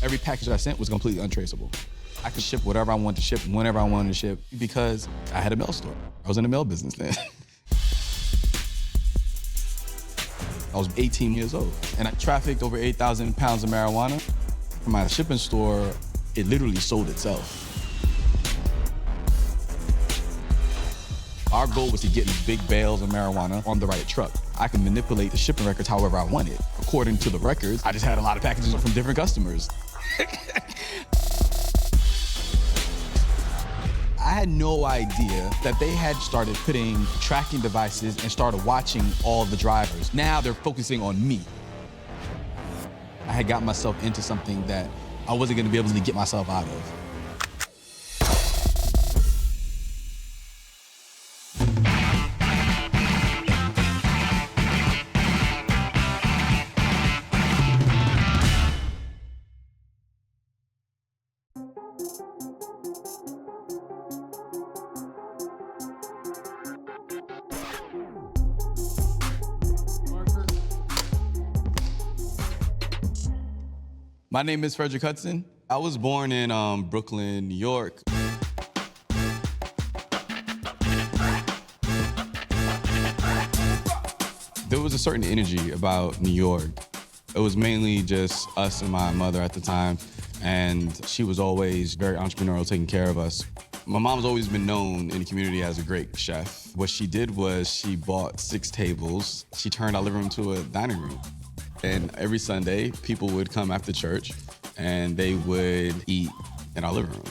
Every package that I sent was completely untraceable. I could ship whatever I wanted to ship, whenever I wanted to ship, because I had a mail store. I was in the mail business then. I was 18 years old, and I trafficked over 8,000 pounds of marijuana. From my shipping store, it literally sold itself. Our goal was to get big bales of marijuana on the right truck. I can manipulate the shipping records however I wanted. According to the records, I just had a lot of packages from different customers. I had no idea that they had started putting tracking devices and started watching all the drivers. Now they're focusing on me. I had got myself into something that I wasn't gonna be able to get myself out of. My name is Frederick Hudson. I was born in Brooklyn, New York. There was a certain energy about New York. It was mainly just us and my mother at the time, and she was always very entrepreneurial, taking care of us. My mom's always been known in the community as a great chef. What she did was she bought 6 tables. She turned our living room to a dining room. And every Sunday, people would come after church and they would eat in our living room.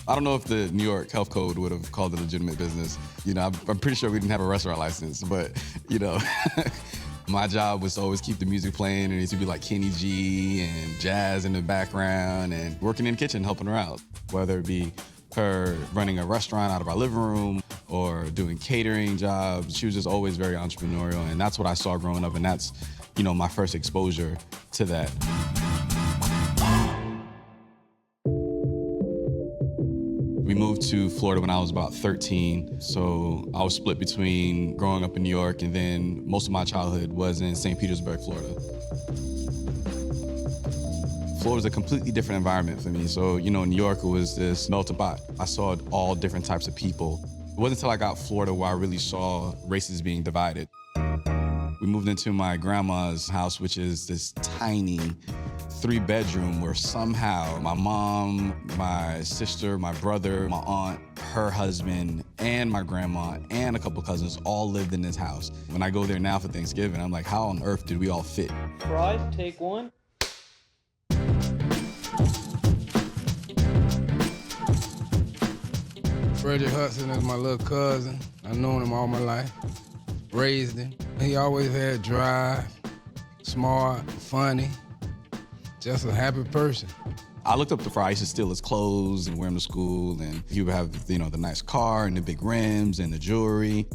I don't know if the New York Health Code would have called it a legitimate business. You know, I'm pretty sure we didn't have a restaurant license, but, you know, my job was to always keep the music playing, and it used to be like Kenny G and jazz in the background and working in the kitchen, helping her out. Whether it be her running a restaurant out of our living room or doing catering jobs, she was just always very entrepreneurial, and that's what I saw growing up, and that's, you know, my first exposure to that. We moved to Florida when I was about 13, so I was split between growing up in New York, and then most of my childhood was in St. Petersburg, Florida. Florida was a completely different environment for me. So, you know, New York was this melting pot. I saw all different types of people. It wasn't until I got Florida where I really saw races being divided. We moved into my grandma's house, which is this tiny 3-bedroom where somehow my mom, my sister, my brother, my aunt, her husband, and my grandma, and a couple cousins all lived in this house. When I go there now for Thanksgiving, I'm like, how on earth did we all fit? Fries, take one. Frederick Hudson is my little cousin. I've known him all my life, raised him. He always had drive, smart, funny, just a happy person. I looked up to Fry. I used to steal his clothes and wear them to school, and he would have, you know, the nice car and the big rims and the jewelry.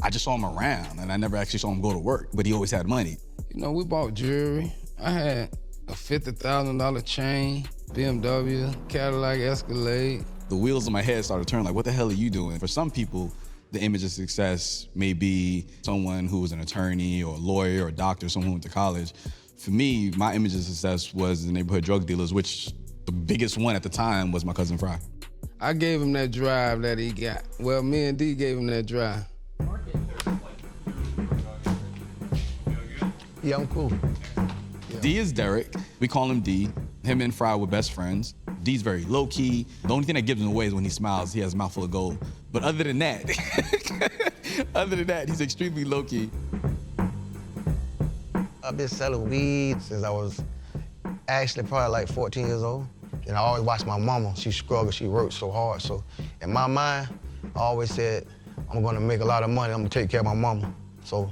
I just saw him around, and I never actually saw him go to work, but he always had money. You know, we bought jewelry. I had a $50,000 chain, BMW, Cadillac Escalade. The wheels in my head started turning, like, what the hell are you doing? For some people, the image of success may be someone who was an attorney or a lawyer or a doctor, someone who went to college. For me, my image of success was the neighborhood drug dealers, which the biggest one at the time was my cousin Fry. I gave him that drive that he got. Well, me and D gave him that drive. Yeah, I'm cool. Yeah. D is Derek. We call him D. Him and Fry were best friends. D's very low-key. The only thing that gives him away is when he smiles, he has a mouthful of gold. But other than that, he's extremely low-key. I've been selling weed since I was actually probably like 14 years old. And I always watched my mama. She struggled, she worked so hard. So in my mind, I always said, I'm gonna make a lot of money, I'm gonna take care of my mama. So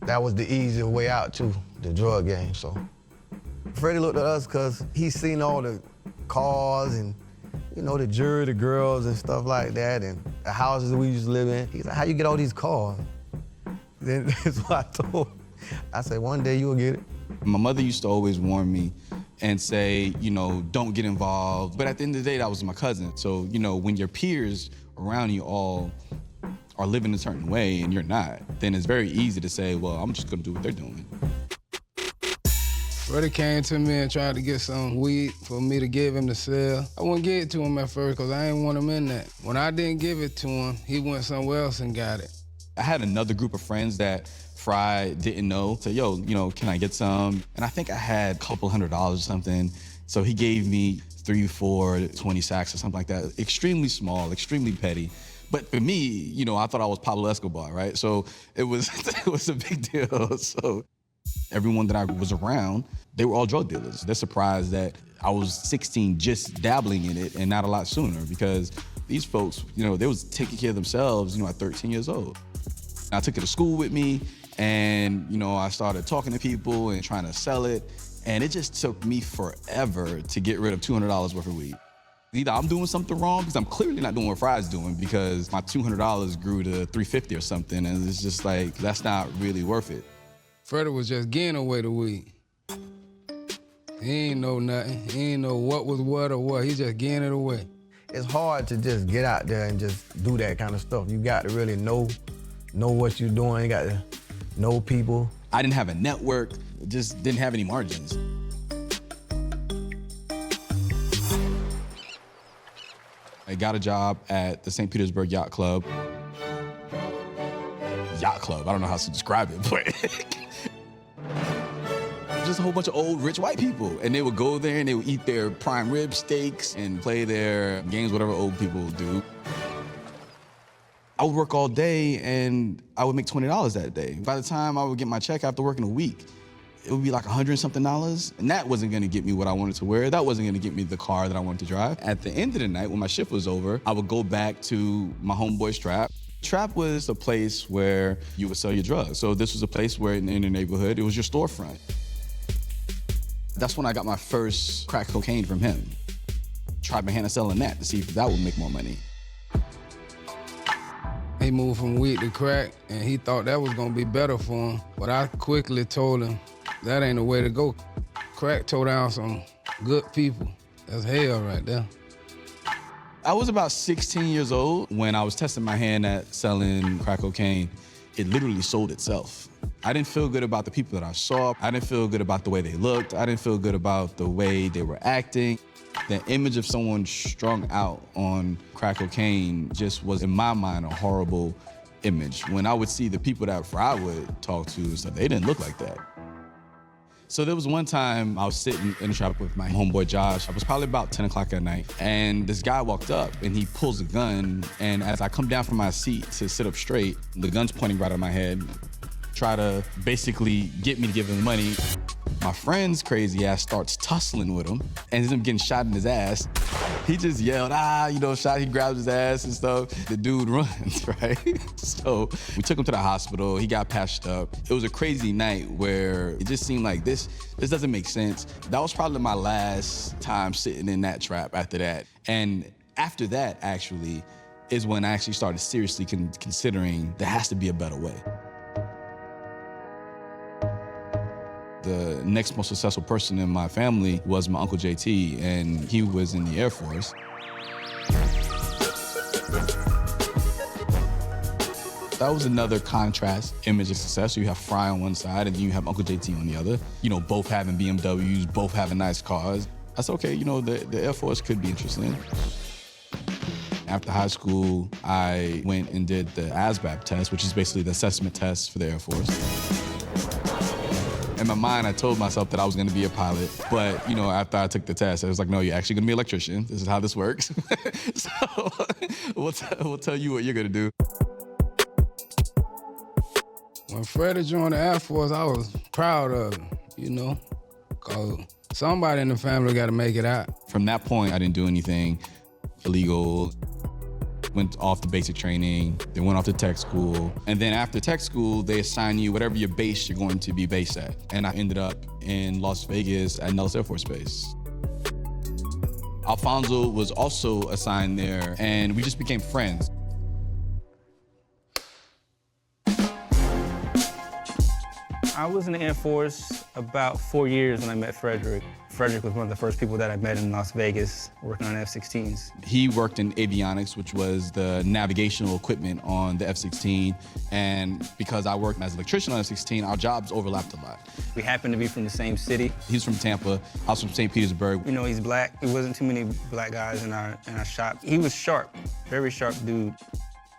that was the easiest way out to the drug game, so. Freddie looked at us because he's seen all the cars and, you know, the jewelry, the girls and stuff like that, and the houses that we used to live in. He's like, how you get all these cars? Then that's what I told him. I said, one day you'll get it. My mother used to always warn me and say, you know, don't get involved. But at the end of the day, that was my cousin. So, you know, when your peers around you all are living a certain way and you're not, then it's very easy to say, well, I'm just gonna do what they're doing. Freddie came to me and tried to get some weed for me to give him to sell. I wouldn't give it to him at first because I didn't want him in that. When I didn't give it to him, he went somewhere else and got it. I had another group of friends that Fry didn't know. Said, yo, can I get some? And I think I had a couple $100s or something. So he gave me 3, 4, 20 sacks or something like that. Extremely small, extremely petty. But for me, I thought I was Pablo Escobar, right? So it was it was a big deal. So everyone that I was around, they were all drug dealers. They're surprised that I was 16 just dabbling in it and not a lot sooner because these folks, they was taking care of themselves, at 13 years old. I took it to school with me and, I started talking to people and trying to sell it. And it just took me forever to get rid of $200 worth of weed. Either I'm doing something wrong because I'm clearly not doing what Fry's doing because my $200 grew to $350 or something. And it's just like, that's not really worth it. Freddie was just getting away the weed. He ain't know nothing. He ain't know what was what or what. He just getting it away. It's hard to just get out there and just do that kind of stuff. You got to really know what you're doing. You got to know people. I didn't have a network, just didn't have any margins. I got a job at the St. Petersburg Yacht Club. Yacht Club, I don't know how to describe it, but just a whole bunch of old, rich white people. And they would go there and they would eat their prime rib steaks and play their games, whatever old people do. I would work all day and I would make $20 that day. By the time I would get my check after working a week, it would be like $100 and something. And that wasn't gonna get me what I wanted to wear. That wasn't gonna get me the car that I wanted to drive. At the end of the night, when my shift was over, I would go back to my homeboy's trap. Trap was a place where you would sell your drugs. So this was a place where in the neighborhood, it was your storefront. That's when I got my first crack cocaine from him. Tried my hand at selling that to see if that would make more money. He moved from weed to crack, and he thought that was gonna be better for him. But I quickly told him, that ain't the way to go. Crack tore down some good people. That's hell right there. I was about 16 years old when I was testing my hand at selling crack cocaine. It literally sold itself. I didn't feel good about the people that I saw. I didn't feel good about the way they looked. I didn't feel good about the way they were acting. The image of someone strung out on crack cocaine just was, in my mind, a horrible image. When I would see the people that I would talk to and stuff, they didn't look like that. So there was one time I was sitting in the shop with my homeboy Josh. It was probably about 10 o'clock at night, and this guy walked up and he pulls a gun, and as I come down from my seat to sit up straight, the gun's pointing right at my head, try to basically get me to give him money. My friend's crazy ass starts tussling with him and ends up getting shot in his ass. He just yelled, shot, he grabs his ass and stuff. The dude runs, right? So we took him to the hospital, he got patched up. It was a crazy night where it just seemed like this doesn't make sense. That was probably my last time sitting in that trap after that. And after that, actually, is when I actually started seriously considering there has to be a better way. The next most successful person in my family was my Uncle JT, and he was in the Air Force. That was another contrast image of success. So you have Fry on one side, and then you have Uncle JT on the other. Both having BMWs, both having nice cars. I said, okay, the Air Force could be interesting. After high school, I went and did the ASVAB test, which is basically the assessment test for the Air Force. In my mind, I told myself that I was gonna be a pilot, but after I took the test, I was like, no, you're actually gonna be an electrician. This is how this works. So we'll tell you what you're gonna do. When Freddie joined the Air Force, I was proud of him, because somebody in the family got to make it out. From that point, I didn't do anything illegal. Went off the basic training, then went off to tech school. And then after tech school, they assign you whatever your base you're going to be based at. And I ended up in Las Vegas at Nellis Air Force Base. Alfonso was also assigned there, and we just became friends. I was in the Air Force about 4 years when I met Frederick. Frederick was one of the first people that I met in Las Vegas working on F-16s. He worked in avionics, which was the navigational equipment on the F-16. And because I worked as an electrician on F-16, our jobs overlapped a lot. We happened to be from the same city. He's from Tampa, I was from St. Petersburg. You know, he's black. There wasn't too many black guys in our shop. He was sharp, very sharp dude.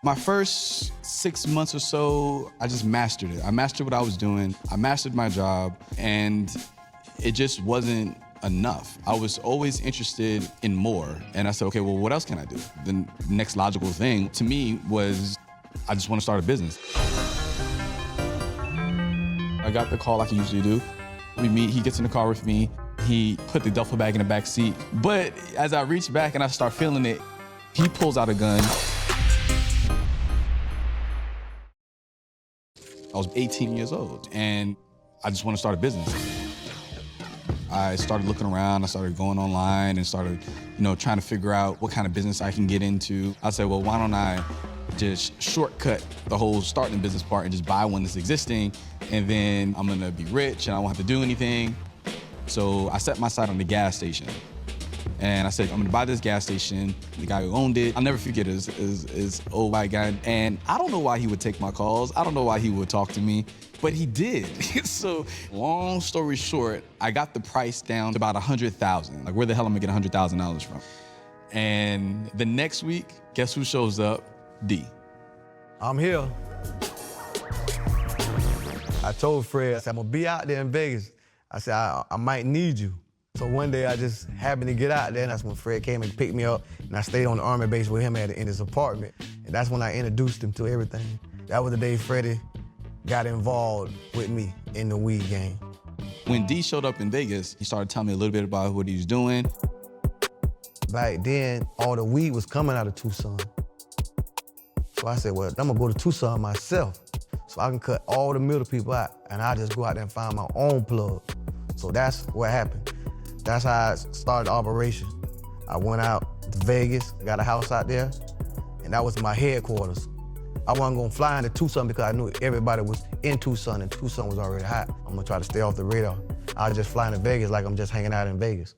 My first 6 months or so, I just mastered it. I mastered what I was doing. I mastered my job, and it just wasn't enough. I was always interested in more. And I said, okay, well, what else can I do? The next logical thing to me was, I just want to start a business. I got the call like I usually do. We meet, he gets in the car with me. He put the duffel bag in the back seat. But as I reach back and I start feeling it, he pulls out a gun. I was 18 years old, and I just want to start a business. I started looking around, I started going online and started, trying to figure out what kind of business I can get into. I said, well, why don't I just shortcut the whole starting the business part and just buy one that's existing, and then I'm gonna be rich and I won't have to do anything. So I set my sight on the gas station. And I said, I'm gonna buy this gas station. The guy who owned it, I'll never forget his old white guy. And I don't know why he would take my calls. I don't know why he would talk to me, but he did. So long story short, I got the price down to about 100,000. Like, where the hell am I gonna get $100,000 from? And the next week, guess who shows up? D. I'm here. I told Fred, I said, I'm gonna be out there in Vegas. I said, I might need you. So one day I just happened to get out there, and that's when Fred came and picked me up, and I stayed on the Army base with him in his apartment. And that's when I introduced him to everything. That was the day Freddie got involved with me in the weed game. When D showed up in Vegas, he started telling me a little bit about what he was doing. Back then, all the weed was coming out of Tucson. So I said, well, I'm gonna go to Tucson myself, so I can cut all the middle people out, and I just go out there and find my own plug. So that's what happened. That's how I started the operation. I went out to Vegas, got a house out there, and that was my headquarters. I wasn't gonna fly into Tucson because I knew everybody was in Tucson, and Tucson was already hot. I'm gonna try to stay off the radar. I was just flying to Vegas like I'm just hanging out in Vegas.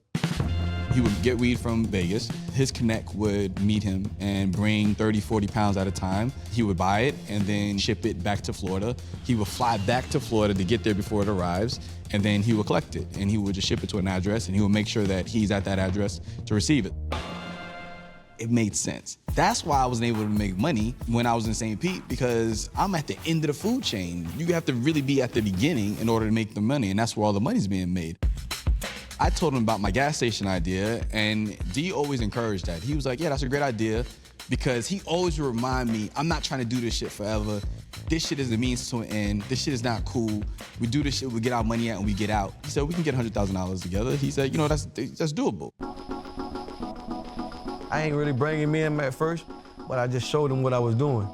He would get weed from Vegas. His connect would meet him and bring 30, 40 pounds at a time. He would buy it and then ship it back to Florida. He would fly back to Florida to get there before it arrives, and then he would collect it, and he would just ship it to an address, and he would make sure that he's at that address to receive it. It made sense. That's why I wasn't able to make money when I was in St. Pete, because I'm at the end of the food chain. You have to really be at the beginning in order to make the money, and that's where all the money's being made. I told him about my gas station idea, and D always encouraged that. He was like, yeah, that's a great idea, because he always would remind me, I'm not trying to do this shit forever. This shit is the means to an end. This shit is not cool. We do this shit, we get our money out, and we get out. He said, we can get $100,000 together. He said, that's doable. I ain't really bring him in at first, but I just showed him what I was doing.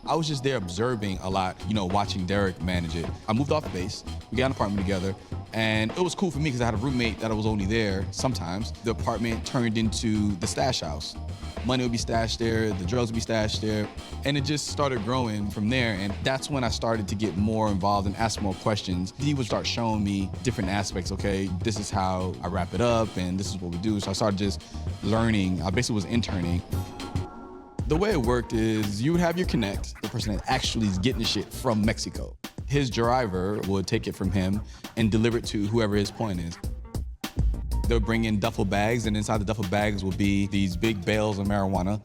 I was just there observing a lot, watching Derek manage it. I moved off the base, we got an apartment together, and it was cool for me because I had a roommate that was only there sometimes. The apartment turned into the stash house. Money would be stashed there, the drugs would be stashed there, and it just started growing from there, and that's when I started to get more involved and ask more questions. He would start showing me different aspects. Okay, this is how I wrap it up, and this is what we do. So I started just learning. I basically was interning. The way it worked is you would have your connect, the person that actually is getting the shit from Mexico. His driver would take it from him and deliver it to whoever his point is. They'll bring in duffel bags, and inside the duffel bags will be these big bales of marijuana.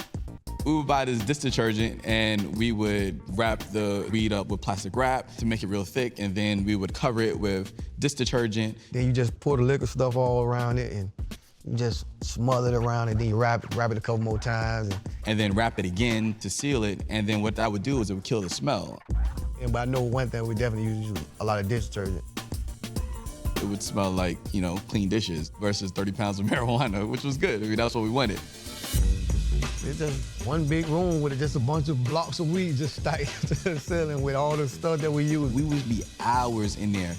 We would buy this dish detergent, and we would wrap the weed up with plastic wrap to make it real thick, and then we would cover it with dish detergent. Then you just pour the liquor stuff all around it, and you just smother it around, and then you wrap it a couple more times. And then wrap it again to seal it, and then what that would do is it would kill the smell. But I know one thing, we definitely use a lot of dish detergent. It would smell like, clean dishes versus 30 pounds of marijuana, which was good. I mean, that's what we wanted. It's just one big room with just a bunch of blocks of weed just stacked to the ceiling with all the stuff that we use. We would be hours in there.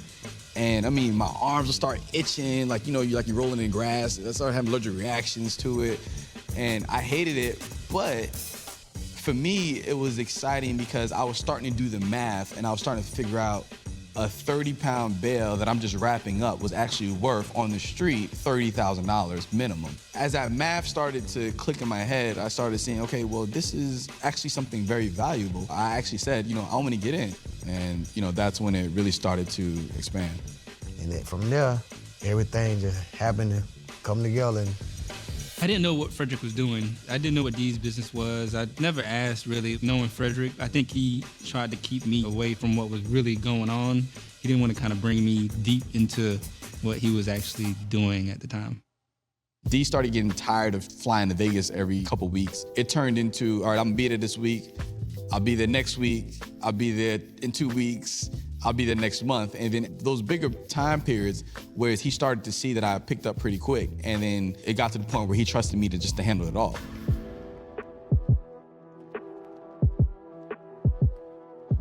And I mean, my arms would start itching, like, you're rolling in grass. I started having allergic reactions to it. And I hated it, but for me, it was exciting because I was starting to do the math, and I was starting to figure out, a 30-pound bale that I'm just wrapping up was actually worth on the street $30,000 minimum. As that math started to click in my head, I started seeing, okay, well, this is actually something very valuable. I actually said, I want to get in. And, that's when it really started to expand. And then from there, everything just happened to come together. And I didn't know what Frederick was doing. I didn't know what Dee's business was. I never asked, really, knowing Frederick. I think he tried to keep me away from what was really going on. He didn't want to kind of bring me deep into what he was actually doing at the time. Dee started getting tired of flying to Vegas every couple weeks. It turned into, all right, I'm gonna be there this week. I'll be there next week. I'll be there in 2 weeks. I'll be there next month. And then those bigger time periods where he started to see that I picked up pretty quick. And then it got to the point where he trusted me to handle it all.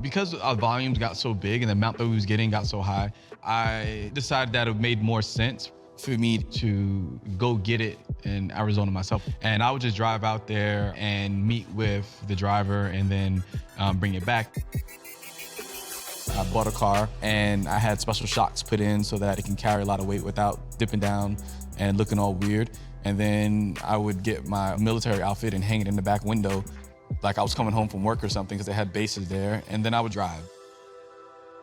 Because our volumes got so big and the amount that we was getting got so high, I decided that it made more sense for me to go get it in Arizona myself. And I would just drive out there and meet with the driver and then bring it back. I bought a car and I had special shocks put in so that it can carry a lot of weight without dipping down and looking all weird. And then I would get my military outfit and hang it in the back window like I was coming home from work or something because they had bases there, and then I would drive.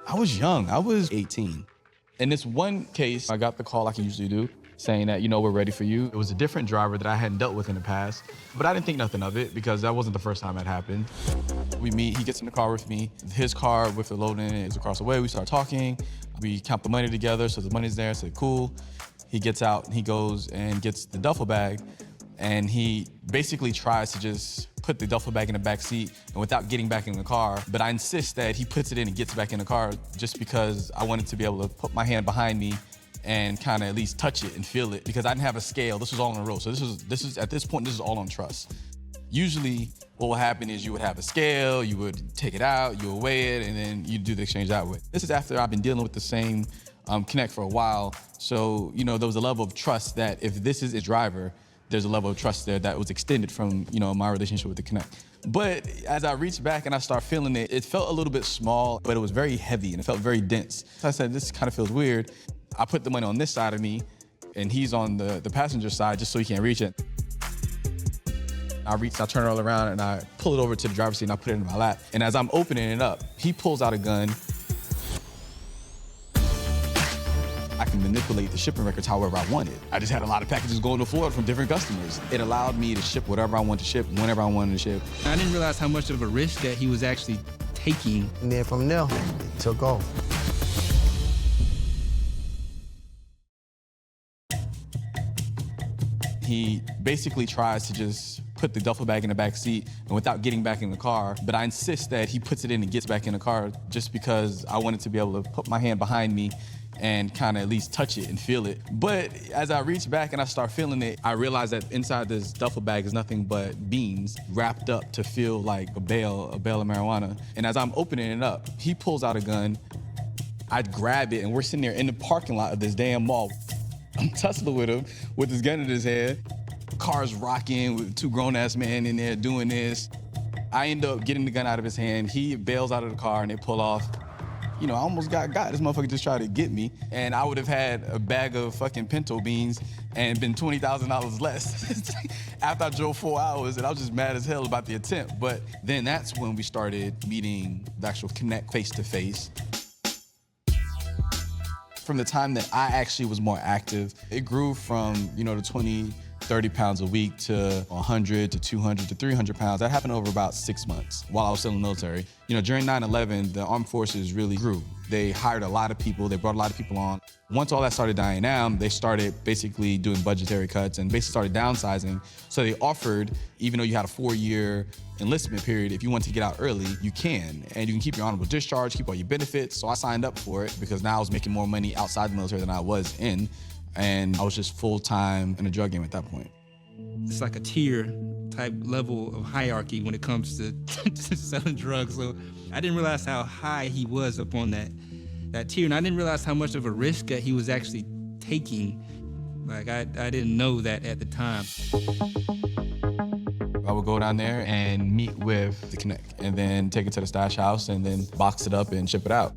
I was young, I was 18. In this one case, I got the call like I usually do, saying that, we're ready for you. It was a different driver that I hadn't dealt with in the past, but I didn't think nothing of it because that wasn't the first time that happened. We meet, he gets in the car with me. His car with the load in it is across the way. We start talking. We count the money together, so the money's there, so cool. He gets out and he goes and gets the duffel bag, and he basically tries to just put the duffel bag in the back seat and without getting back in the car. But I insist that he puts it in and gets back in the car just because I wanted to be able to put my hand behind me and kind of at least touch it and feel it, because I didn't have a scale. This was all on the road. So this is at this point, this is all on trust. Usually what would happen is you would have a scale, you would take it out, you would weigh it, and then you do the exchange that way. This is after I've been dealing with the same Connect for a while. So, there was a level of trust that if this is a driver, there's a level of trust there that was extended from, my relationship with the Connect. But as I reached back and I started feeling it, it felt a little bit small, but it was very heavy and it felt very dense. So I said, this kind of feels weird. I put the money on this side of me and he's on the passenger side just so he can't reach it. I turn it all around and I pull it over to the driver's seat and I put it in my lap. And as I'm opening it up, he pulls out a gun. I can manipulate the shipping records however I wanted. I just had a lot of packages going to Florida from different customers. It allowed me to ship whatever I wanted to ship, whenever I wanted to ship. I didn't realize how much of a risk that he was actually taking. And then from there, it took off. He basically tries to just put the duffel bag in the back seat and without getting back in the car, but I insist that he puts it in and gets back in the car just because I wanted to be able to put my hand behind me and kind of at least touch it and feel it. But as I reach back and I start feeling it, I realize that inside this duffel bag is nothing but beans wrapped up to feel like a bale of marijuana. And as I'm opening it up, he pulls out a gun. I grab it and we're sitting there in the parking lot of this damn mall. I'm tussling with him with his gun in his head. Car's rocking with two grown-ass men in there doing this. I end up getting the gun out of his hand. He bails out of the car and they pull off. I almost got. This motherfucker just tried to get me. And I would have had a bag of fucking pinto beans and been $20,000 less after I drove 4 hours, and I was just mad as hell about the attempt. But then that's when we started meeting the actual Connect face-to-face. From the time that I actually was more active, it grew from, the 20, 30 pounds a week to 100 to 200 to 300 pounds. That happened over about 6 months while I was still in the military. During 9/11, the armed forces really grew. They hired a lot of people, they brought a lot of people on. Once all that started dying down, they started basically doing budgetary cuts and basically started downsizing. So they offered, even though you had a 4-year enlistment period, if you want to get out early, you can. And you can keep your honorable discharge, keep all your benefits. So I signed up for it because now I was making more money outside the military than I was in. And I was just full-time in the drug game at that point. It's like a tier type level of hierarchy when it comes to selling drugs. So I didn't realize how high he was up on that tier, and I didn't realize how much of a risk that he was actually taking. Like I didn't know that at the time. I would go down there and meet with the Connect and then take it to the stash house and then box it up and ship it out.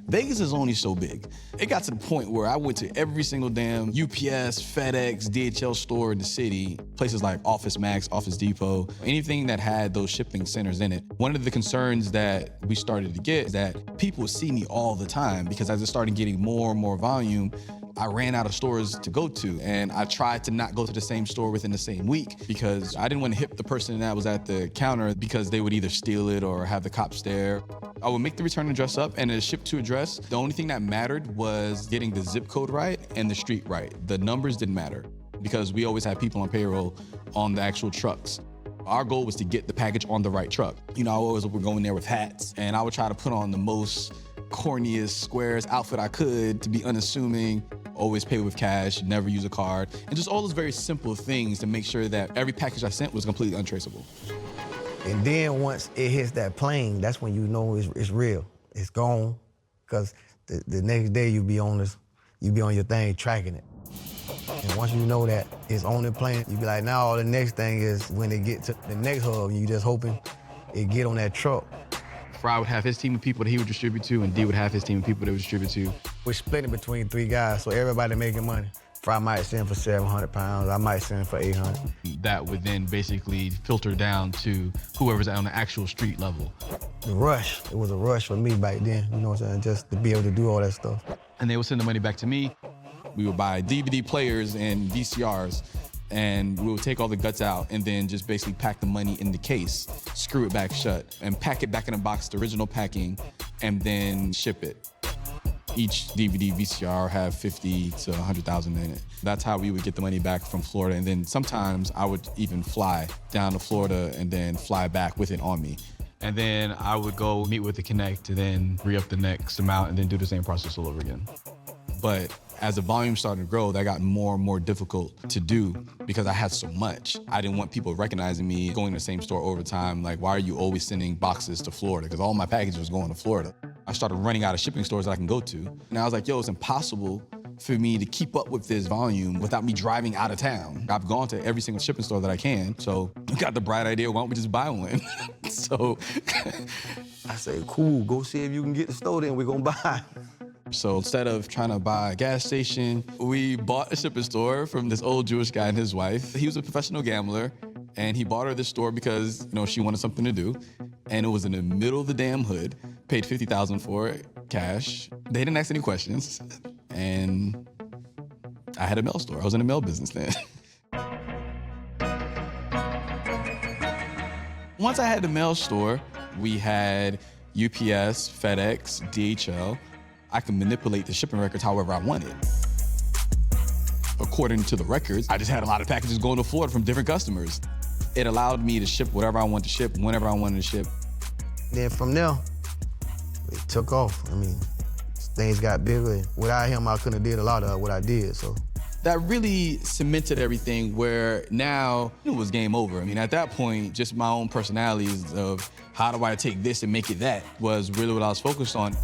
Vegas is only so big. It got to the point where I went to every single damn UPS, FedEx, DHL store in the city, places like Office Max, Office Depot, anything that had those shipping centers in it. One of the concerns that we started to get is that people would see me all the time because as it started getting more and more volume, I ran out of stores to go to, and I tried to not go to the same store within the same week because I didn't want to hit the person that was at the counter because they would either steal it or have the cops there. I would make the return address up and the ship to address. The only thing that mattered was getting the zip code right and the street right. The numbers didn't matter because we always had people on payroll on the actual trucks. Our goal was to get the package on the right truck. You know, I always would go in there with hats and I would try to put on the most corniest, squarest outfit I could to be unassuming, always pay with cash, never use a card, and just all those very simple things to make sure that every package I sent was completely untraceable. And then once it hits that plane, that's when you know it's real. It's gone, because the next day you be on your thing tracking it. And once you know that it's on the plane, you be like, now the next thing is when they get to the next hub, you just hoping it get on that truck. Fry would have his team of people that he would distribute to, and D would have his team of people that would distribute to. We're splitting between 3 guys, so everybody making money. Fry might send for 700 pounds, I might send for 800. That would then basically filter down to whoever's on the actual street level. The rush, it was a rush for me back then, you know what I'm saying, just to be able to do all that stuff. And they would send the money back to me. We would buy DVD players and VCRs, and we would take all the guts out and then just basically pack the money in the case, screw it back shut, and pack it back in a box, the original packing, and then ship it. Each DVD, VCR have 50 to 100,000 in it. That's how we would get the money back from Florida. And then sometimes I would even fly down to Florida and then fly back with it on me. And then I would go meet with the Connect to then re-up the next amount and then do the same process all over again. But as the volume started to grow, that got more and more difficult to do because I had so much. I didn't want people recognizing me going to the same store over time. Like, why are you always sending boxes to Florida? Because all my packages was going to Florida. I started running out of shipping stores that I can go to. And I was like, yo, it's impossible for me to keep up with this volume without me driving out of town. I've gone to every single shipping store that I can. So I got the bright idea, why don't we just buy one? So I say, cool, go see if you can get the store, then we're gonna buy. So instead of trying to buy a gas station, we bought a shipping store from this old Jewish guy and his wife. He was a professional gambler, and he bought her this store because, you know, she wanted something to do. And it was in the middle of the damn hood, paid $50,000 for it, cash. They didn't ask any questions. And I had a mail store. I was in the mail business then. Once I had the mail store, we had UPS, FedEx, DHL. I could manipulate the shipping records however I wanted. According to the records, I just had a lot of packages going to Florida from different customers. It allowed me to ship whatever I wanted to ship, whenever I wanted to ship. Then from there, it took off. I mean, things got bigger. Without him, I couldn't have did a lot of what I did, so. That really cemented everything where now it was game over. I mean, at that point, just my own personalities of how do I take this and make it that was really what I was focused on.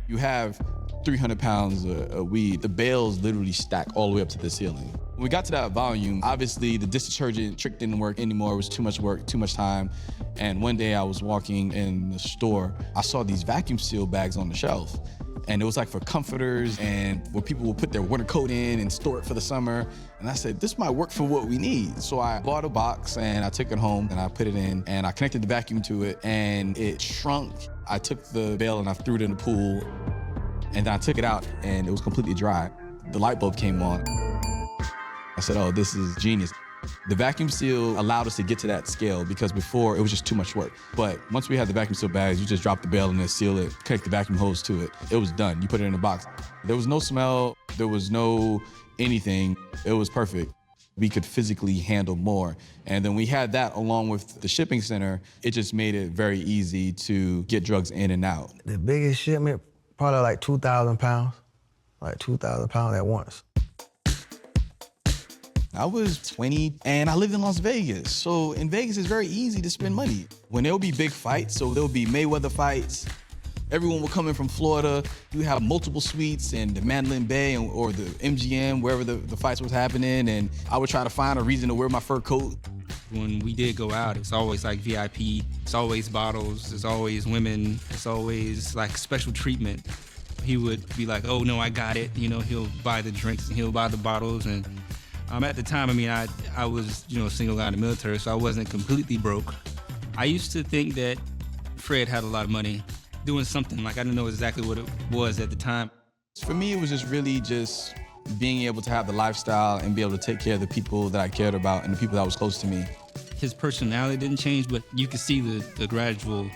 You have 300 pounds of weed. The bales literally stack all the way up to the ceiling. When we got to that volume, obviously the dish detergent trick didn't work anymore. It was too much work, too much time. And one day I was walking in the store. I saw these vacuum seal bags on the shelf. And it was like for comforters and where people would put their winter coat in and store it for the summer. And I said, this might work for what we need. So I bought a box and I took it home and I put it in and I connected the vacuum to it and it shrunk. I took the bale and I threw it in the pool and then I took it out and it was completely dry. The light bulb came on. I said, oh, this is genius. The vacuum seal allowed us to get to that scale because before it was just too much work. But once we had the vacuum seal bags, you just drop the bale and then seal it, connect the vacuum hose to it. It was done. You put it in a box. There was no smell. There was no anything. It was perfect. We could physically handle more. And then we had that along with the shipping center. It just made it very easy to get drugs in and out. The biggest shipment, probably like 2,000 pounds. Like 2,000 pounds at once. I was 20 and I lived in Las Vegas. So in Vegas, it's very easy to spend money. When there'll be big fights, so there'll be Mayweather fights, everyone will come in from Florida. You have multiple suites in the Mandalay Bay or the MGM, wherever the fights was happening. And I would try to find a reason to wear my fur coat. When we did go out, it's always like VIP. It's always bottles. It's always women. It's always like special treatment. he would be like, oh no, I got it. You know, he'll buy the drinks and he'll buy the bottles. And at the time, I mean, I was, you know, a single guy in the military, so I wasn't completely broke. I used to think that Fred had a lot of money doing something. Like, I didn't know exactly what it was at the time. For me, it was just really just being able to have the lifestyle and be able to take care of the people that I cared about and the people that was close to me. His personality didn't change, but you could see the gradual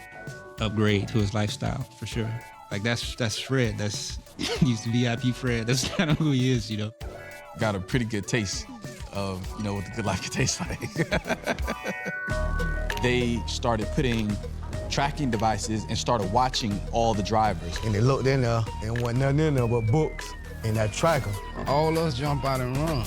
upgrade to his lifestyle, for sure. Like, that's Fred. That's used to VIP Fred. That's kind of who he is, you know. Got a pretty good taste of, you know, what the good life could taste like. They started putting tracking devices and started watching all the drivers. And they looked in there and wasn't nothing in there but books and that tracker. All us jump out and run.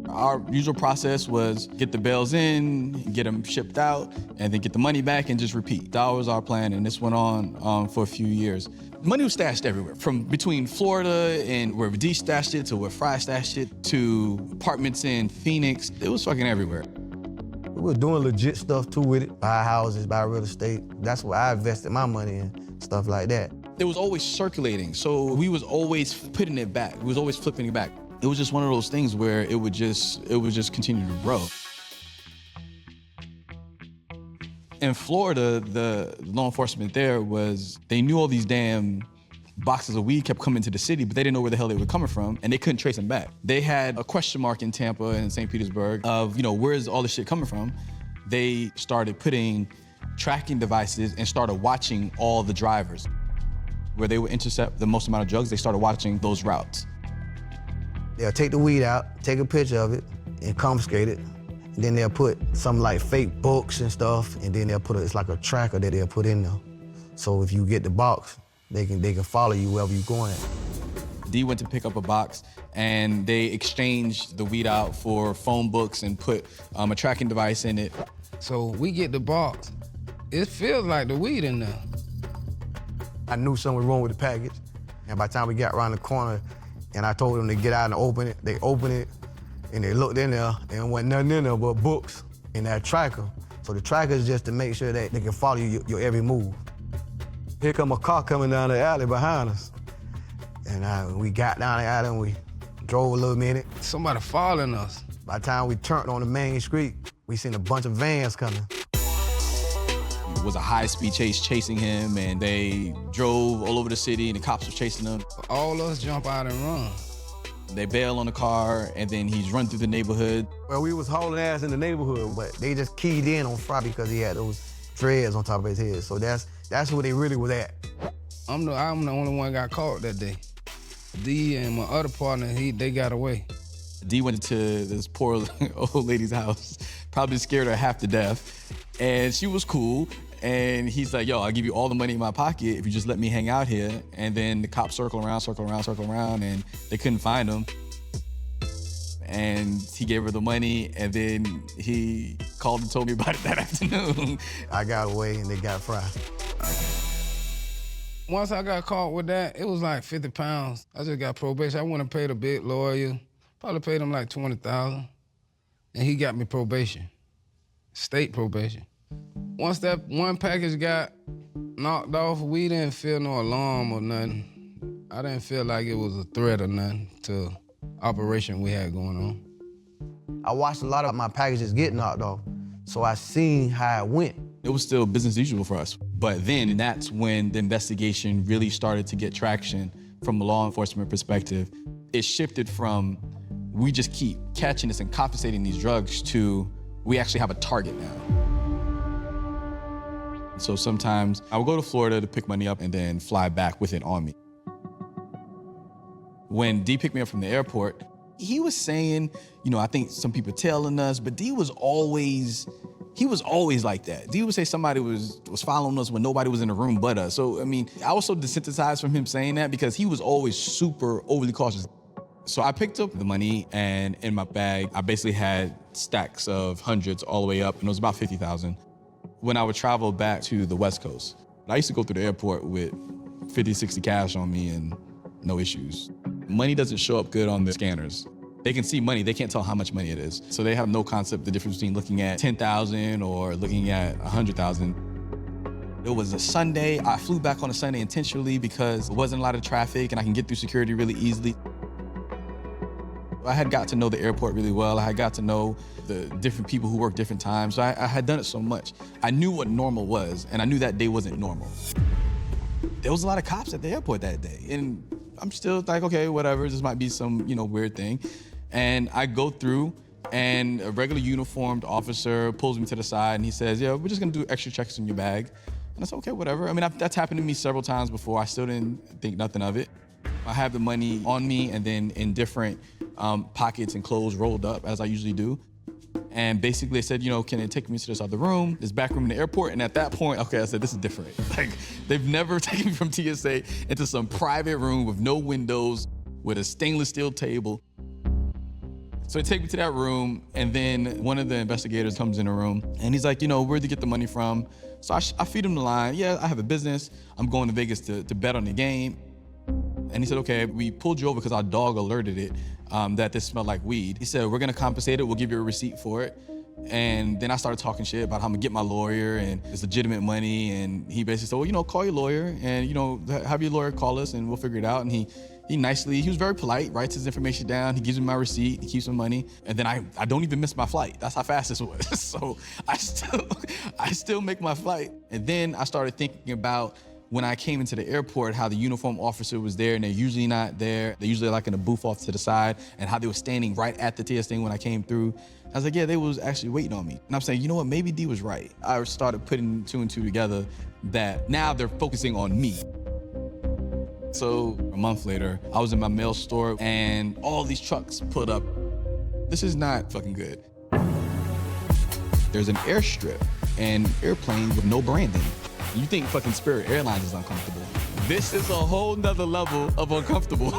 Our usual process was get the bales in, get them shipped out, and then get the money back and just repeat. That was our plan, and this went on for a few years. Money was stashed everywhere, from between Florida and where D stashed it to where Fry stashed it to apartments in Phoenix. It was fucking everywhere. We were doing legit stuff too with it. Buy houses, buy real estate. That's where I invested my money in, stuff like that. It was always circulating, so we was always putting it back. We was always flipping it back. It was just one of those things where it would just continue to grow. In Florida, the law enforcement there they knew all these damn boxes of weed kept coming to the city, but they didn't know where the hell they were coming from, and they couldn't trace them back. They had a question mark in Tampa and St. Petersburg of, you know, where's all this shit coming from? They started putting tracking devices and started watching all the drivers. Where they would intercept the most amount of drugs, they started watching those routes. They'll take the weed out, take a picture of it, and confiscate it. And then they'll put some like fake books and stuff, and then they'll it's like a tracker that they'll put in there. So if you get the box, they can follow you wherever you're going. D went to pick up a box, and they exchanged the weed out for phone books and put a tracking device in it. So we get the box. It feels like the weed in there. I knew something was wrong with the package, and by the time we got around the corner, and I told them to get out and open it, they opened it, and they looked in there, and wasn't nothing in there but books and that tracker. So the tracker is just to make sure that they can follow your every move. Here come a car coming down the alley behind us. And we got down the alley and we drove a little minute. Somebody following us. By the time we turned on the main street, we seen a bunch of vans coming. It was a high-speed chase chasing him, and they drove all over the city, and the cops were chasing them. All us jump out and run. They bail on the car, and then he's run through the neighborhood. Well, we was hauling ass in the neighborhood, but they just keyed in on Fry because he had those dreads on top of his head. So that's where they really was at. I'm the only one got caught that day. D and my other partner, they got away. D went into this poor old lady's house, probably scared her half to death, and she was cool. And he's like, yo, I'll give you all the money in my pocket if you just let me hang out here. And then the cops circle around, and they couldn't find him. And he gave her the money, and then he called and told me about it that afternoon. I got away, and they got Fry. Once I got caught with that, it was like 50 pounds. I just got probation. I went and paid a big lawyer. Probably paid him like $20,000. And he got me probation, state probation. Once that one package got knocked off, we didn't feel no alarm or nothing. I didn't feel like it was a threat or nothing to operation we had going on. I watched a lot of my packages get knocked off, so I seen how it went. It was still business as usual for us. But then that's when the investigation really started to get traction from a law enforcement perspective. It shifted from we just keep catching this and confiscating these drugs to we actually have a target now. So sometimes I would go to Florida to pick money up and then fly back with it on me. When D picked me up from the airport, he was saying, you know, I think some people tailing us, but D was always like that. D would say somebody was following us when nobody was in the room but us. So, I mean, I was so desensitized from him saying that because he was always super overly cautious. So I picked up the money, and in my bag, I basically had stacks of hundreds all the way up, and it was about 50,000. When I would travel back to the West Coast, I used to go through the airport with 50, 60 cash on me and no issues. Money doesn't show up good on the scanners. They can see money, they can't tell how much money it is. So they have no concept the difference between looking at 10,000 or looking at 100,000. It was a Sunday. I flew back on a Sunday intentionally because there wasn't a lot of traffic and I can get through security really easily. I had got to know the airport really well. I had got to know the different people who work different times. So I had done it so much. I knew what normal was, and I knew that day wasn't normal. There was a lot of cops at the airport that day, and I'm still like, okay, whatever, this might be some, weird thing. And I go through, and a regular uniformed officer pulls me to the side, and he says, yeah, we're just gonna do extra checks in your bag. And I said, okay, whatever. I mean, that's happened to me several times before. I still didn't think nothing of it. I have the money on me and then in different pockets and clothes rolled up, as I usually do. And basically they said, can they take me to this other room, this back room in the airport? And at that point, okay, I said, this is different. Like, they've never taken me from TSA into some private room with no windows, with a stainless steel table. So they take me to that room, and then one of the investigators comes in the room, and he's like, where'd you get the money from? So I feed him the line, yeah, I have a business. I'm going to Vegas to bet on the game. And he said, okay, we pulled you over because our dog alerted it that this smelled like weed. He said, we're gonna compensate it, we'll give you a receipt for it. And then I started talking shit about how I'm gonna get my lawyer and it's legitimate money. And he basically said, well, call your lawyer and, have your lawyer call us and we'll figure it out. And he was very polite, writes his information down, he gives me my receipt, he keeps my money. And then I don't even miss my flight. That's how fast this was. So I still make my flight. And then I started thinking about when I came into the airport, how the uniform officer was there and they're usually not there. They're usually like in a booth off to the side, and how they were standing right at the TS thing when I came through. I was like, yeah, they was actually waiting on me. And I'm saying, you know what, maybe D was right. I started putting two and two together that now they're focusing on me. So a month later, I was in my mail store and all these trucks pulled up. This is not fucking good. There's an airstrip and airplanes with no branding. You think fucking Spirit Airlines is uncomfortable. This is a whole nother level of uncomfortable.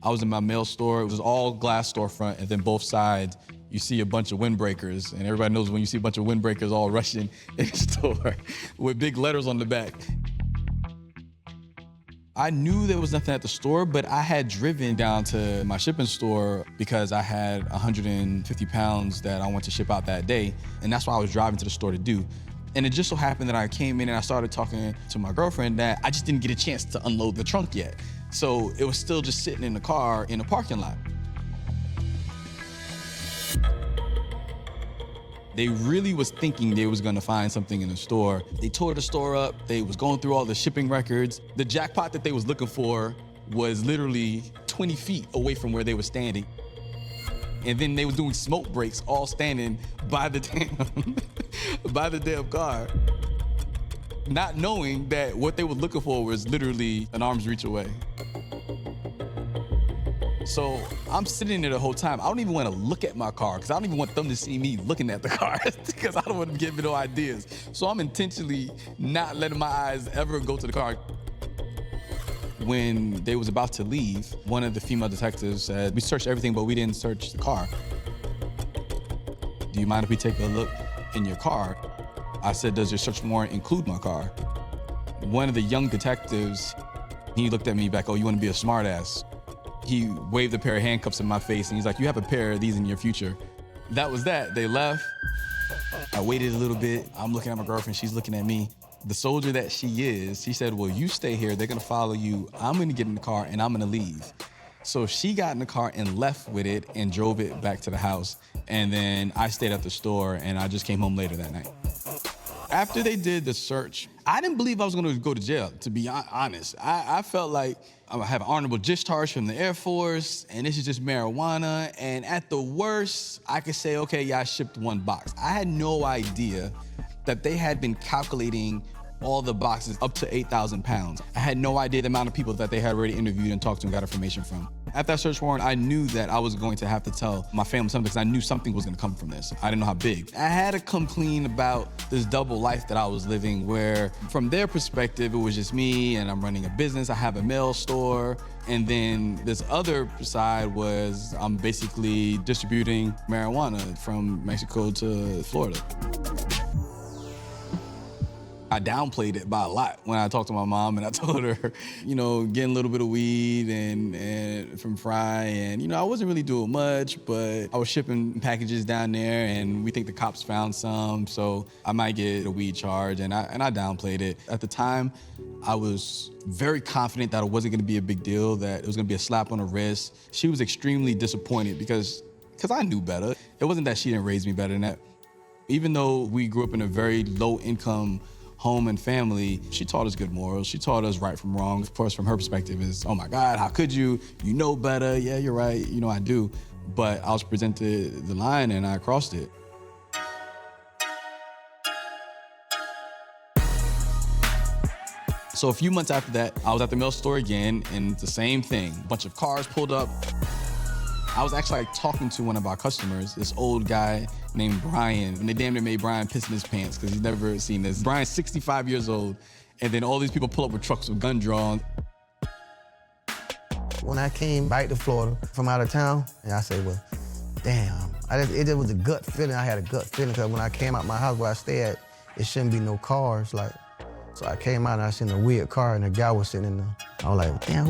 I was in my mail store. It was all glass storefront, and then both sides, you see a bunch of windbreakers, and everybody knows when you see a bunch of windbreakers all rushing in the store with big letters on the back. I knew there was nothing at the store, but I had driven down to my shipping store because I had 150 pounds that I wanted to ship out that day, and that's what I was driving to the store to do. And it just so happened that I came in and I started talking to my girlfriend that I just didn't get a chance to unload the trunk yet. So it was still just sitting in the car in the parking lot. They really was thinking they was gonna find something in the store. They tore the store up. They was going through all the shipping records. The jackpot that they was looking for was literally 20 feet away from where they were standing. And then they was doing smoke breaks, all standing by the damn car, not knowing that what they were looking for was literally an arm's reach away. So I'm sitting there the whole time. I don't even want to look at my car because I don't even want them to see me looking at the car because I don't want to give me no ideas. So I'm intentionally not letting my eyes ever go to the car. When they was about to leave, one of the female detectives said, we searched everything, but we didn't search the car. Do you mind if we take a look in your car? I said, does your search warrant include my car? One of the young detectives, he looked at me back, oh, you want to be a smart ass? He waved a pair of handcuffs in my face and he's like, you have a pair of these in your future. That was that. They left. I waited a little bit. I'm looking at my girlfriend. She's looking at me. The soldier that she is, she said, well, you stay here. They're going to follow you. I'm going to get in the car and I'm going to leave. So she got in the car and left with it and drove it back to the house. And then I stayed at the store and I just came home later that night. After they did the search, I didn't believe I was going to go to jail, to be honest. I felt like I have an honorable discharge from the Air Force, and this is just marijuana. And at the worst, I could say, okay, yeah, I shipped one box. I had no idea that they had been calculating all the boxes up to 8,000 pounds. I had no idea the amount of people that they had already interviewed and talked to and got information from. At that search warrant, I knew that I was going to have to tell my family something because I knew something was going to come from this. I didn't know how big. I had to come clean about this double life that I was living where from their perspective, it was just me and I'm running a business. I have a mail store. And then this other side was I'm basically distributing marijuana from Mexico to Florida. I downplayed it by a lot when I talked to my mom and I told her, getting a little bit of weed and from Fry, and I wasn't really doing much, but I was shipping packages down there and we think the cops found some, so I might get a weed charge, and I downplayed it. At the time, I was very confident that it wasn't gonna be a big deal, that it was gonna be a slap on the wrist. She was extremely disappointed because I knew better. It wasn't that she didn't raise me better than that. Even though we grew up in a very low income home and family, she taught us good morals. She taught us right from wrong. Of course, from her perspective is, oh my God, how could you? You know better. Yeah, you're right. I do. But I was presented the line and I crossed it. So a few months after that, I was at the mail store again, and the same thing. A bunch of cars pulled up. I was actually talking to one of our customers, this old guy named Brian, and they damn near made Brian piss in his pants because he's never seen this. Brian's 65 years old, and then all these people pull up with trucks with gun drawn. When I came back to Florida from out of town, and I said, well, damn, it just was a gut feeling. I had a gut feeling because when I came out my house where I stay at, it shouldn't be no cars. So I came out and I seen a weird car and a guy was sitting in there. I was like, damn,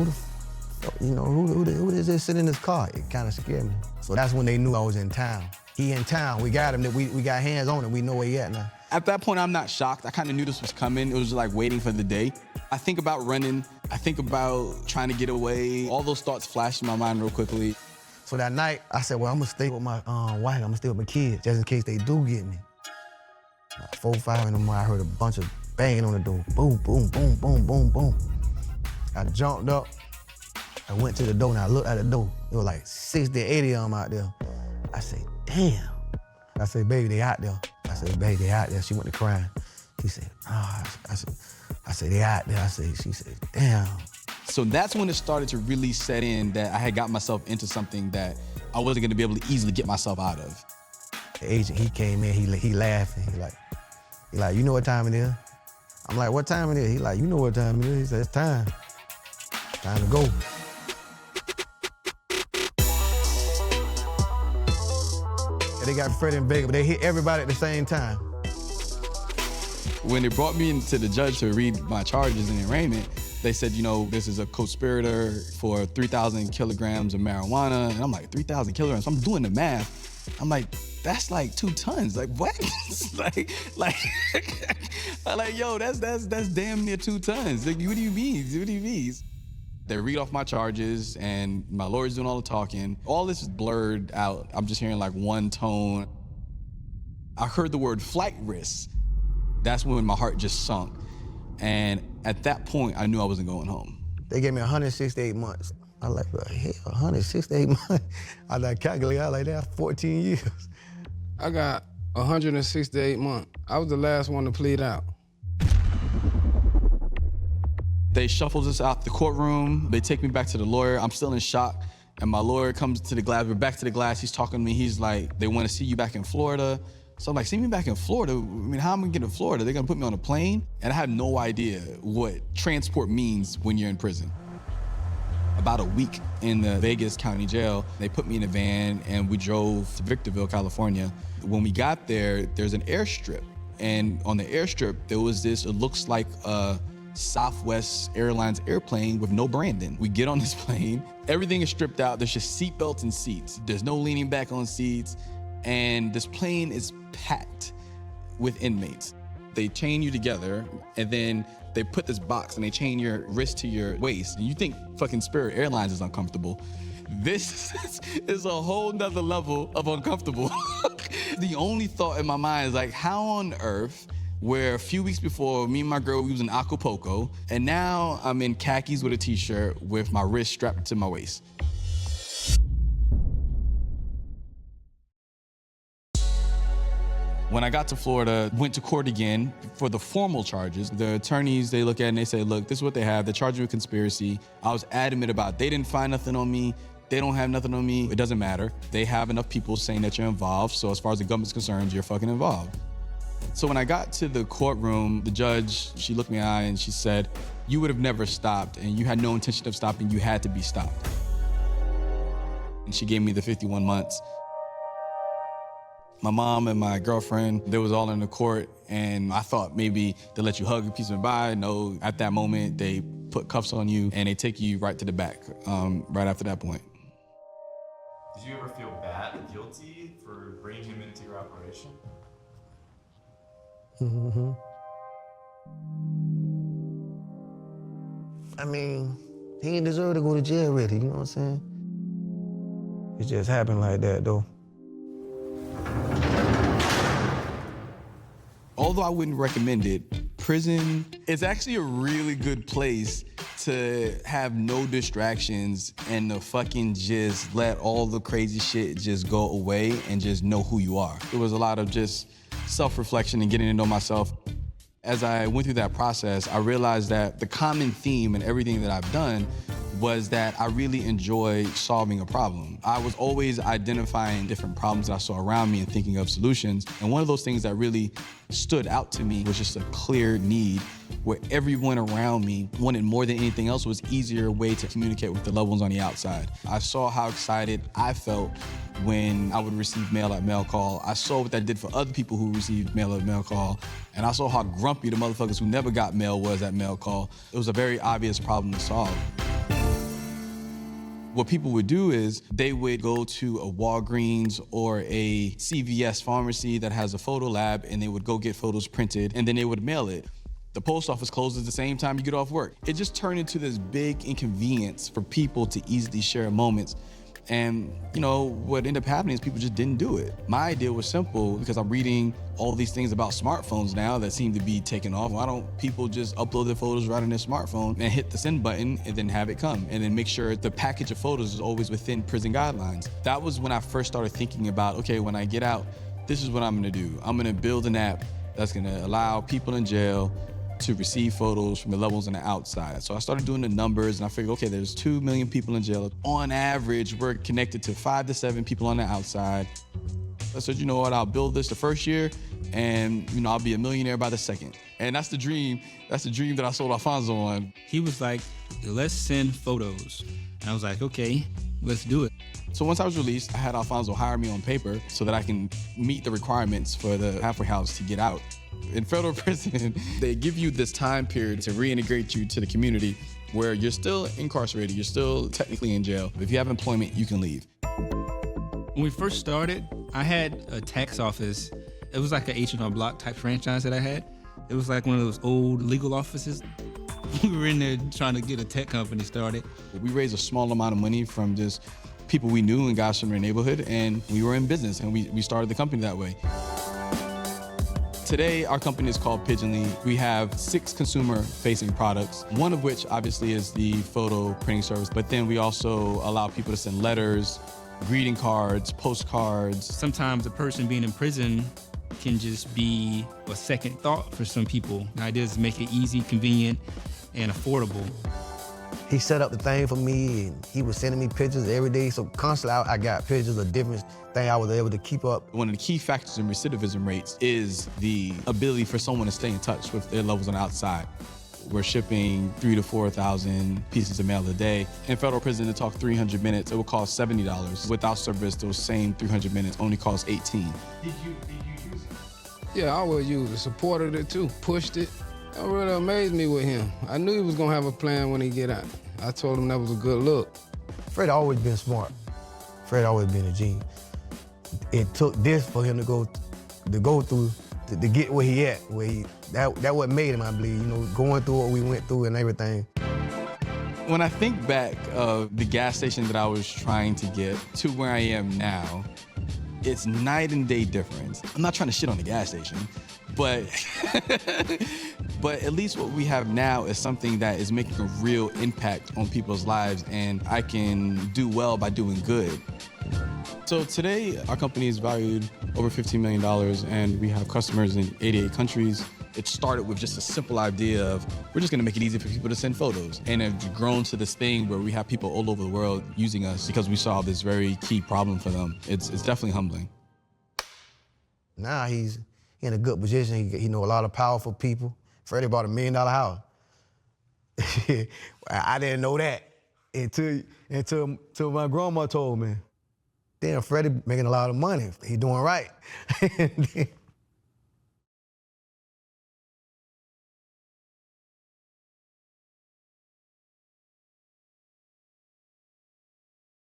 who is this sitting in this car? It kind of scared me. So that's when they knew I was in town. He in town, we got him, we got hands on him, we know where he at now. At that point, I'm not shocked. I kind of knew this was coming. It was just like waiting for the day. I think about running. I think about trying to get away. All those thoughts flashed in my mind real quickly. So that night, I said, well, I'm gonna stay with my wife, I'm gonna stay with my kids, just in case they do get me. 4, 5 in the morning, I heard a bunch of banging on the door. Boom, boom, boom, boom, boom, boom. I jumped up. I went to the door and I looked at the door. It was like 60, 80 of them out there. I said, damn. I said, baby, they out there. I said, baby, they out there. She went to crying. She said, I said, they out there. She said, damn. So that's when it started to really set in that I had got myself into something that I wasn't gonna be able to easily get myself out of. The agent, he came in, he laughing. He like, you know what time it is? I'm like, what time it is? He like, you know what time it is? He said, it's time. Time to go. They got Freddie and Baker, but they hit everybody at the same time. When they brought me into the judge to read my charges in the arraignment, they said, this is a co-conspirator for 3,000 kilograms of marijuana. And I'm like, 3,000 kilograms? I'm doing the math. I'm like, that's like 2 tons. Like, what? I'm like, yo, that's damn near 2 tons. Like, what do you mean? What do you mean? They read off my charges and my lawyer's doing all the talking. All this is blurred out. I'm just hearing like one tone. I heard the word flight risk. That's when my heart just sunk. And at that point, I knew I wasn't going home. They gave me 168 months. I was like, well, hell, 168 months? I like calculate out like that, 14 years. I got 168 months. I was the last one to plead out. They shuffled us out the courtroom. They take me back to the lawyer. I'm still in shock. And my lawyer comes to the glass. We're back to the glass. He's talking to me. He's like, they want to see you back in Florida. So I'm like, see me back in Florida? I mean, how am I gonna get to Florida? They're gonna put me on a plane? And I had no idea what transport means when you're in prison. About a week in the Vegas County Jail, they put me in a van and we drove to Victorville, California. When we got there, there's an airstrip. And on the airstrip, there was this, it looks like a Southwest Airlines airplane with no branding. We get on this plane, everything is stripped out. There's just seat belts and seats. There's no leaning back on seats. And this plane is packed with inmates. They chain you together and then they put this box and they chain your wrist to your waist. And you think fucking Spirit Airlines is uncomfortable. This is a whole nother level of uncomfortable. The only thought in my mind is like, how on earth, where a few weeks before, me and my girl, we was in Acapulco, and now I'm in khakis with a t-shirt with my wrist strapped to my waist. When I got to Florida, went to court again for the formal charges. The attorneys, they look at it and they say, look, this is what they have. They're charged with conspiracy. I was adamant about, they didn't find nothing on me. They don't have nothing on me. It doesn't matter. They have enough people saying that you're involved. So as far as the government's concerned, you're fucking involved. So when I got to the courtroom, the judge, she looked me in the eye and she said, you would have never stopped and you had no intention of stopping. You had to be stopped. And she gave me the 51 months. My mom and my girlfriend, they was all in the court, and I thought maybe they let you hug a piece of advice. No, at that moment, they put cuffs on you, and they take you right to the back, right after that point. Did you ever feel bad and guilty for bringing him into your operation? Mm-hmm. I mean, he didn't deserve to go to jail really, you know what I'm saying? It just happened like that, though. Although I wouldn't recommend it, prison is actually a really good place to have no distractions and to fucking just let all the crazy shit just go away and just know who you are. It was a lot of just self-reflection and getting to know myself. As I went through that process, I realized that the common theme in everything that I've done was that I really enjoy solving a problem. I was always identifying different problems that I saw around me and thinking of solutions. And one of those things that really stood out to me was just a clear need where everyone around me wanted more than anything else was easier way to communicate with the loved ones on the outside. I saw how excited I felt when I would receive mail at mail call. I saw what that did for other people who received mail at mail call. And I saw how grumpy the motherfuckers who never got mail was at mail call. It was a very obvious problem to solve. What people would do is they would go to a Walgreens or a CVS pharmacy that has a photo lab, and they would go get photos printed, and then they would mail it. The post office closes at the same time you get off work. It just turned into this big inconvenience for people to easily share moments. And you know, what ended up happening is people just didn't do it. My idea was simple because I'm reading all these things about smartphones now that seem to be taking off. Why don't people just upload their photos right on their smartphone and hit the send button and then have it come? And then make sure the package of photos is always within prison guidelines. That was when I first started thinking about, okay, when I get out, this is what I'm gonna do. I'm gonna build an app that's gonna allow people in jail to receive photos from the levels on the outside. So I started doing the numbers and I figured, okay, there's 2 million people in jail. On average, we're connected to 5 to 7 people on the outside. I said, you know what, I'll build this the first year and you know, I'll be a millionaire by the second. And that's the dream that I sold Alfonso on. He was like, let's send photos. And I was like, okay, let's do it. So once I was released, I had Alfonso hire me on paper so that I can meet the requirements for the halfway house to get out. In federal prison, they give you this time period to reintegrate you to the community where you're still incarcerated, you're still technically in jail. If you have employment, you can leave. When we first started, I had a tax office. It was like an H&R Block type franchise that I had. It was like one of those old legal offices. We were in there trying to get a tech company started. We raised a small amount of money from just people we knew and guys from their neighborhood, and we were in business, and we started the company that way. Today, our company is called Pigeonly. We have 6 consumer-facing products, one of which obviously is the photo printing service, but then we also allow people to send letters, greeting cards, postcards. Sometimes a person being in prison can just be a second thought for some people. The idea is to make it easy, convenient, and affordable. He set up the thing for me, and he was sending me pictures every day, so constantly I got pictures of different things I was able to keep up. One of the key factors in recidivism rates is the ability for someone to stay in touch with their levels on the outside. We're shipping 3,000 to 4,000 pieces of mail a day. In federal prison, to talk 300 minutes, it will cost $70. Without service, those same 300 minutes only cost $18. Did you use it? Yeah, I always used it, supported it too, pushed it. That really amazed me with him. I knew he was gonna have a plan when he get out. I told him that was a good look. Fred always been smart. Fred always been a genius. It took this for him to go through to get where he at. That what made him, I believe. You know, going through what we went through and everything. When I think back of the gas station that I was trying to get to where I am now, it's night and day difference. I'm not trying to shit on the gas station, but but at least what we have now is something that is making a real impact on people's lives, and I can do well by doing good. So today, our company is valued over $15 million, and we have customers in 88 countries. It started with just a simple idea of, we're just gonna make it easy for people to send photos. And it's grown to this thing where we have people all over the world using us because we solve this very key problem for them. It's definitely humbling. Now he's in a good position. He know a lot of powerful people. Freddie bought $1 million house. I didn't know that until my grandma told me. Damn, Freddie making a lot of money. He doing right.